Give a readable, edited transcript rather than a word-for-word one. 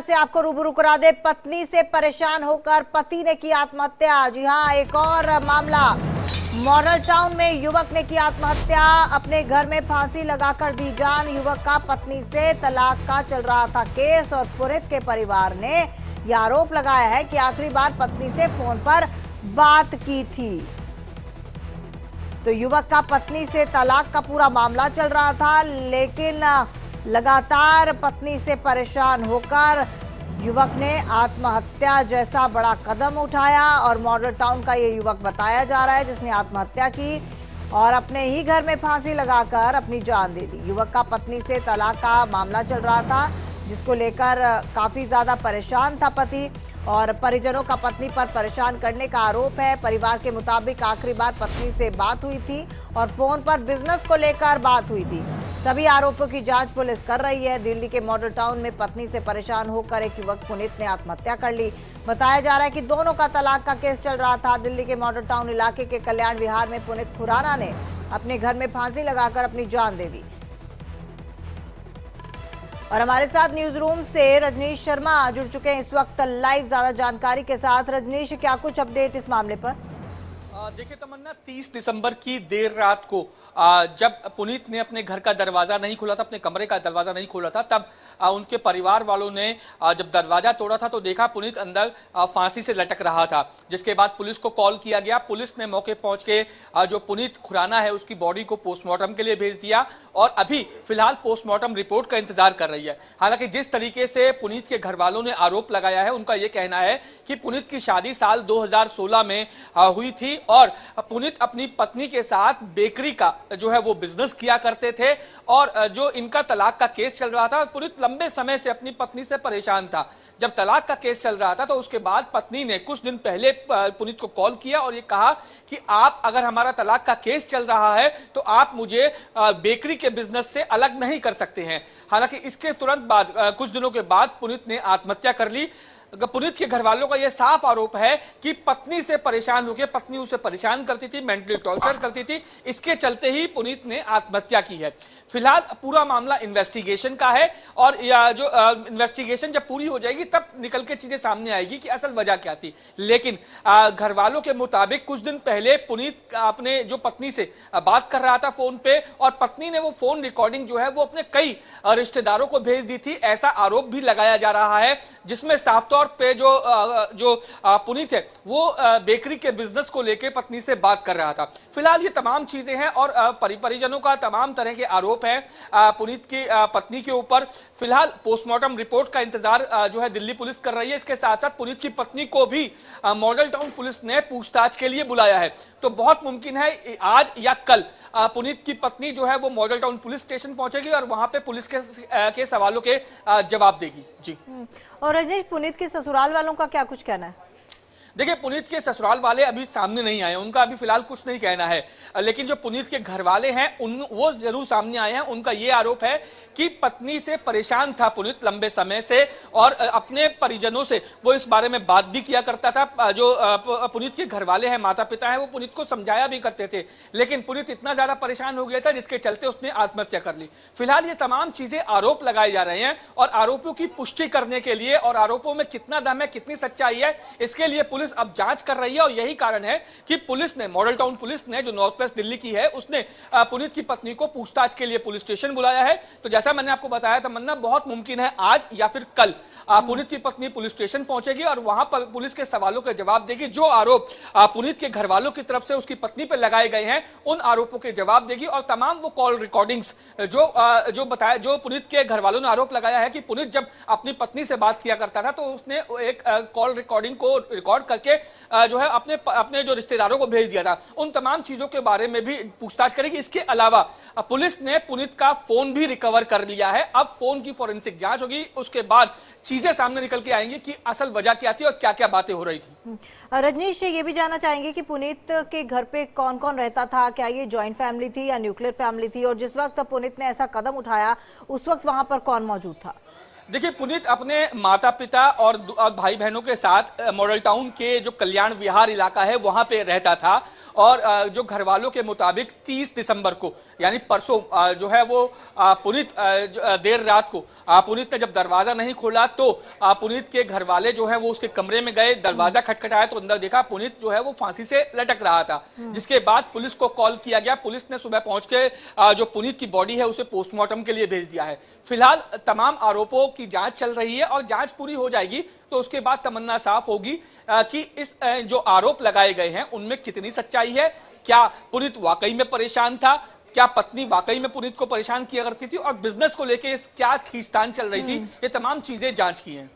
खबर से आपको रूबरू करा दे। पत्नी से परेशान होकर पति ने की आत्महत्या। जी हां, एक और मामला। मॉडल टाउन में युवक ने की आत्महत्या। अपने घर में फांसी लगाकर दी जान। युवक का पत्नी से तलाक का चल रहा था केस और पुनीत के परिवार ने यह आरोप लगाया है कि आखिरी बार पत्नी से फोन पर बात की थी। तो युवक का पत्नी से तलाक का पूरा मामला चल रहा था, लेकिन लगातार पत्नी से परेशान होकर युवक ने आत्महत्या जैसा बड़ा कदम उठाया। और मॉडल टाउन का ये युवक बताया जा रहा है जिसने आत्महत्या की और अपने ही घर में फांसी लगाकर अपनी जान दे दी। युवक का पत्नी से तलाक का मामला चल रहा था, जिसको लेकर काफी ज्यादा परेशान था पति, और परिजनों का पत्नी पर परेशान करने का आरोप है। परिवार के मुताबिक आखिरी बार पत्नी से बात हुई थी और फोन पर बिजनेस को लेकर बात हुई थी। सभी आरोपों की जांच पुलिस कर रही है। दिल्ली के मॉडल टाउन में पत्नी से परेशान होकर एक युवक पुनीत ने आत्महत्या कर ली। बताया जा रहा है कि दोनों का तलाक का केस चल रहा था। दिल्ली के मॉडल टाउन इलाके के कल्याण विहार में पुनीत खुराना ने अपने घर में फांसी लगाकर अपनी जान दे दी। और हमारे साथ न्यूज रूम से रजनीश शर्मा जुड़ चुके हैं इस वक्त लाइव ज्यादा जानकारी के साथ। रजनीश, क्या कुछ अपडेट इस मामले पर? देखिए तमन्ना, 30 दिसंबर की देर रात को जब पुनीत ने अपने घर का दरवाजा नहीं खोला था, अपने कमरे का दरवाजा नहीं खोला था, तब उनके परिवार वालों ने जब दरवाजा तोड़ा था तो देखा पुनीत अंदर फांसी से लटक रहा था। जिसके बाद पुलिस को कॉल किया गया। पुलिस ने मौके पहुंच के जो पुनीत खुराना है उसकी बॉडी को पोस्टमार्टम के लिए भेज दिया और अभी फिलहाल पोस्टमार्टम रिपोर्ट का इंतजार कर रही है। हालांकि जिस तरीके से पुनीत के घर वालों ने आरोप लगाया है, उनका यह कहना है कि पुनीत की शादी साल 2016 में हुई थी और पुनीत अपनी पत्नी के साथ बेकरी का जो है वो बिजनेस किया करते थे और जो इनका तलाक का केस चल रहा था, पुनीत लंबे समय से अपनी पत्नी से परेशान था। जब तलाक का केस चल रहा था तो उसके बाद पत्नी ने कुछ दिन पहले पुनीत को कॉल किया और ये कहा कि आप अगर हमारा तलाक का केस चल रहा है तो आप मुझे बेकरी के बिजनेस से अलग नहीं कर सकते हैं। हालांकि इसके तुरंत बाद कुछ दिनों के बाद पुनीत ने आत्महत्या कर ली। पुनीत के घर वालों का यह साफ आरोप है कि पत्नी से परेशान होकर, पत्नी उसे परेशान करती थी, मेंटली टॉर्चर करती थी, इसके चलते ही पुनीत ने आत्महत्या की है। फिलहाल पूरा मामला इन्वेस्टिगेशन का है और जो इन्वेस्टिगेशन जब पूरी हो जाएगी तब निकल के चीजें सामने आएगी कि असल वजह क्या थी। लेकिन घर वालों के मुताबिक कुछ दिन पहले पुनीत अपने जो पत्नी से बात कर रहा था फोन पे और पत्नी ने वो फोन रिकॉर्डिंग जो है वो अपने कई रिश्तेदारों को भेज दी थी, ऐसा आरोप भी लगाया जा रहा है। जिसमें साफ तौर पे जो पुनीत है वो बेकरी के बिजनेस को लेकर पत्नी से बात कर रहा था। फिलहाल ये तमाम चीजें हैं और परिजनों का तमाम तरह के आरोप है पुनीत की पत्नी के ऊपर। फिलहाल पोस्टमार्टम रिपोर्ट का इंतजार जो है दिल्ली पुलिस कर रही है। इसके साथ साथ पुनीत की पत्नी को भी मॉडल टाउन पुलिस ने पूछताछ के लिए बुलाया है। तो बहुत मुमकिन है आज या कल पुनीत की पत्नी जो है वो मॉडल टाउन पुलिस स्टेशन पहुंचेगी और वहां पे पुलिस के सवालों के जवाब देगी। जी। और रजनीश, पुनीत के ससुराल वालों का क्या कुछ कहना है? देखिए, पुनीत के ससुराल वाले अभी सामने नहीं आए, उनका अभी फिलहाल कुछ नहीं कहना है। लेकिन जो पुनीत के घर वाले हैं वो जरूर सामने आए हैं। उनका ये आरोप है कि पत्नी से परेशान था पुनीत लंबे समय से और अपने परिजनों से वो इस बारे में बात भी किया करता था। जो पुनीत के घर वाले हैं, माता पिता हैं, वो पुनीत को समझाया भी करते थे, लेकिन पुनीत इतना ज्यादा परेशान हो गया था जिसके चलते उसने आत्महत्या कर ली। फिलहाल ये तमाम चीजें आरोप लगाए जा रहे हैं और आरोपों की पुष्टि करने के लिए और आरोपों में कितना दम है, कितनी सच्चाई है, इसके लिए पुलिस अब जांच कर रही है। और यही कारण है कि पुलिस ने, मॉडल टाउन पुलिस ने जो नॉर्थ वेस्ट दिल्ली की है, उसने पुनीत की पत्नी को पूछताछ के लिए पुलिस स्टेशन बुलाया है। तो जैसा मैंने आपको बताया था तमन्ना, बहुत मुमकिन है आज या फिर कल पुनीत की पत्नी पुलिस स्टेशन पहुंचेगी और वहां पर पुलिस के सवालों के जवाब देगी। जो आरोप पुनीत के घर वालों की तरफ से उसकी पत्नी पर लगाए गए हैं उन आरोपों के जवाब देगी और तमाम वो कॉल रिकॉर्डिंग्स जो पुनीत के घर वालों ने आरोप लगाया है कि पुनीत जब अपनी पत्नी से बात किया करता था तो उसने एक कॉल रिकॉर्डिंग को रिकॉर्ड करके जो है अपने जो रिश्तेदारों को भेज दिया था, उन तमाम चीजों के बारे में भी पूछताछ करेगी। इसके अलावा पुलिस ने पुनीत का फोन भी रिकवर कर लिया है। अब फोन की फोरेंसिक जांच होगी, उसके बाद चीजें सामने निकल के आएंगी कि असल वजह क्या थी और क्या क्या बातें हो रही थी। रजनीश, ये भी जानना चाहेंगे कि पुनीत के घर पे कौन कौन रहता था? क्या ये जॉइंट फैमिली थी या न्यूक्लियर फैमिली थी? और जिस वक्त पुनीत ने ऐसा कदम उठाया उस वक्त वहां पर कौन मौजूद था? देखिए, पुनीत अपने माता पिता और भाई बहनों के साथ मॉडल टाउन के जो कल्याण विहार इलाका है वहां पे रहता था और जो घर वालों के मुताबिक 30 दिसंबर को यानी परसों जो है वो पुनीत देर रात को पुनीत ने जब दरवाजा नहीं खोला तो पुनीत के घर वाले जो है वो उसके कमरे में गए, दरवाजा खटखटाया तो अंदर देखा पुनीत जो है वो फांसी से लटक रहा था। जिसके बाद पुलिस को कॉल किया गया, पुलिस ने सुबह पहुंच के जो पुनीत की बॉडी है उसे पोस्टमार्टम के लिए भेज दिया है। फिलहाल तमाम आरोपों की जांच चल रही है और जांच पूरी हो जाएगी तो उसके बाद तमन्ना साफ होगी कि इस जो आरोप लगाए गए हैं उनमें कितनी सच्चाई है। क्या पुनीत वाकई में परेशान था, क्या पत्नी वाकई में पुनीत को परेशान किया करती थी और बिजनेस को लेकर क्या खींचतान चल रही थी, ये तमाम चीजें जांच की हैं।